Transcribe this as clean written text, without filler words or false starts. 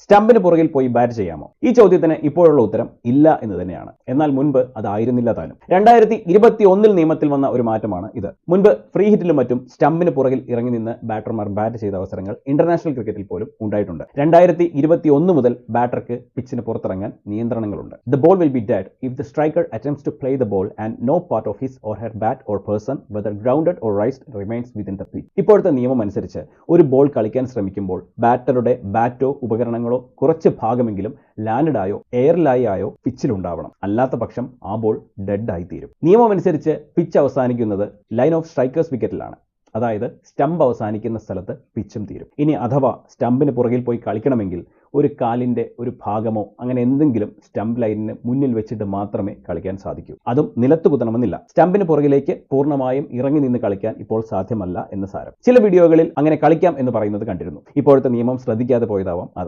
സ്റ്റമ്പിന് പുറകിൽ പോയി ബാറ്റ് ചെയ്യാമോ? ഈ ചോദ്യത്തിന് ഇപ്പോഴുള്ള ഉത്തരം ഇല്ല എന്ന് തന്നെയാണ്. എന്നാൽ മുൻപ് അതായിരുന്നില്ല താനും. 2021 നിയമത്തിൽ വന്ന ഒരു മാറ്റമാണ് ഇത്. മുൻപ് ഫ്രീ ഹിറ്റിലും മറ്റും സ്റ്റമ്പിന് പുറകിൽ ഇറങ്ങി നിന്ന് ബാറ്റർമാർ ബാറ്റ് ചെയ്ത അവസരങ്ങൾ ഇന്റർനാഷണൽ ക്രിക്കറ്റിൽ പോലും ഉണ്ടായിട്ടുണ്ട്. 2021 മുതൽ ബാറ്റർക്ക് പിച്ചിന് പുറത്തിറങ്ങാൻ നിയന്ത്രണങ്ങളുണ്ട്. The ball will be dead if the striker attempts to play the ball and no part of his or her bat or person, whether grounded or raised, remains within the pitch. ഇപ്പോഴത്തെ നിയമം അനുസരിച്ച് ഒരു ball കളിക്കാൻ ശ്രമിക്കുമ്പോൾ ബാറ്ററുടെ ബാറ്റോ ഉപകരണങ്ങളോ കുറച്ച് ഭാഗമെങ്കിലും landed ആയോ എയറിലായി ആയോ പിച്ചിലുണ്ടാവണം. അല്ലാത്ത പക്ഷം ആ ബോൾ ഡെഡ് ആയി തീരും. നിയമം അനുസരിച്ച് പിച്ച് അവസാനിക്കുന്നത് ലൈൻ ഓഫ് സ്ട്രൈക്കേഴ്സ് വിക്കറ്റിലാണ്. അതായത് സ്റ്റംപ് അവസാനിക്കുന്ന സ്ഥലത്ത് പിച്ചും തീരും. ഇനി അഥവാ സ്റ്റമ്പിന് പുറകിൽ പോയി കളിക്കണമെങ്കിൽ ഒരു കാലിൻ്റെ ഒരു ഭാഗമോ അങ്ങനെ എന്തെങ്കിലും സ്റ്റംപ് ലൈനിന് മുന്നിൽ വെച്ചിട്ട് മാത്രമേ കളിക്കാൻ സാധിക്കൂ. അതും നിലത്ത് കുത്തണമെന്നില്ല. സ്റ്റമ്പിന് പുറകിലേക്ക് പൂർണ്ണമായും ഇറങ്ങി നിന്ന് കളിക്കാൻ ഇപ്പോൾ സാധ്യമല്ല എന്ന് സാരം. ചില വീഡിയോകളിൽ അങ്ങനെ കളിക്കാം എന്ന് പറയുന്നത് കണ്ടിരുന്നു. ഇപ്പോഴത്തെ നിയമം ശ്രദ്ധിക്കാതെ പോയതാവാം അത്.